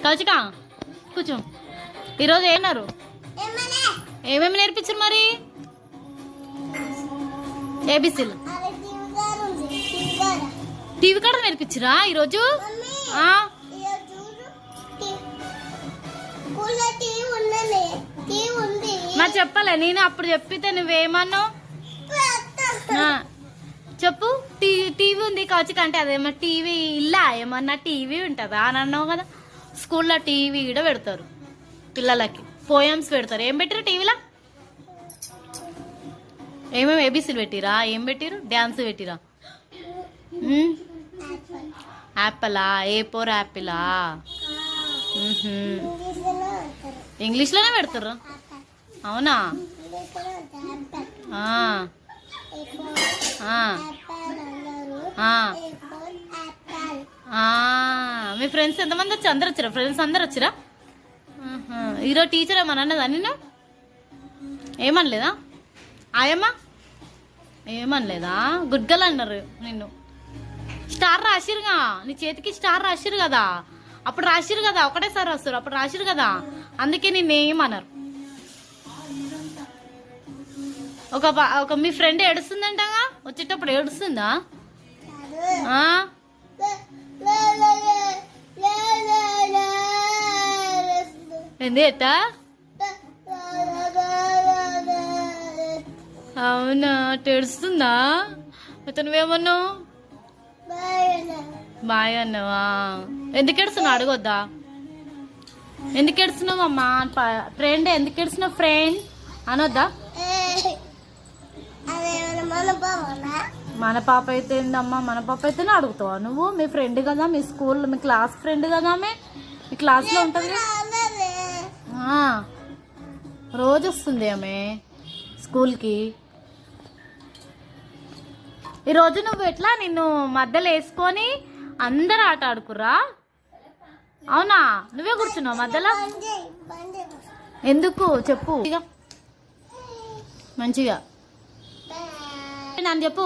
కౌచిక కూర్చో. ఈరోజు ఏమన్నారు? ఏమేమి నేర్పించారు మరి? ఏబిసిలు టీవీ కాడ నేర్పించరా ఈరోజు? నాకు చెప్పలే, నేను అప్పుడు చెప్పితే నువ్వేమన్నావు? చెప్పు. టీవీ ఉంది కౌచిక అంటే అదేమన్నా టీవీ ఇల్లా? ఏమన్నా టీవీ ఉంటుందా అని అన్నావు కదా. స్కూల్లో టీవీ కూడా పెడతారు పిల్లలకి, పోయమ్స్ పెడతారు. ఏం పెట్టారు టీవీలో? ఏమేమి ఏబీసీలు పెట్టిరా? ఏం పెట్టిరు? డ్యాన్స్ పెట్టిరా? యాపిలా? ఏ పోర్ యాపిలా? ఇంగ్లీష్లోనే పెడతారు. అవునా? మీ ఫ్రెండ్స్ ఎంతమంది వచ్చి? అందరు వచ్చారా? ఫ్రెండ్స్ అందరు వచ్చారా? ఈరోజు టీచర్ ఏమన్నా అన్నదా నిన్ను? ఏమనలేదా? ఆయమ్మా ఏమనలేదా? గుడ్ గర్ల్ అన్నారు నిన్ను. స్టార్ రాసిరుగా నీ చేతికి, స్టార్ రాసిరు కదా అప్పుడు, రాసిరు కదా ఒకటేసారి వస్తారు అప్పుడు రాసిరు కదా, అందుకే నిన్నేమన్నారు. ఒక మీ ఫ్రెండ్ ఏడుస్తుందంటగా, వచ్చేటప్పుడు ఏడుస్తుందా? ఏంది ఎట్ట? అవునా? ఏడుస్తుందా? నువ్వేమన్నావు? బాయ్ అన్నావా? ఎందుకు ఏడుస్తున్నావు అడగొద్దా? ఎందుకు ఏడుస్తున్నావు అమ్మా? ఫ్రెండ్ ఎందుకు ఏడుస్తున్నావు? ఫ్రెండ్ అనొద్దా? మన పాప అయితే ఏందమ్మా? మన పాప అయితేనే అడుగుతావా నువ్వు? మీ ఫ్రెండ్ కదా, మీ స్కూల్లో మీ క్లాస్ ఫ్రెండ్ కదా ఆమె, మీ క్లాస్లో ఉంటుంది. రోజు వస్తుంది ఆమె స్కూల్కి. ఈరోజు నువ్వు ఎట్లా నిన్ను మధ్యలో వేసుకొని అందరు ఆట ఆడుకుర్రా? అవునా? నువ్వే కూర్చున్నావు మధ్యలో. ఎందుకు చెప్పు మంచిగా నన్ను చెప్పు.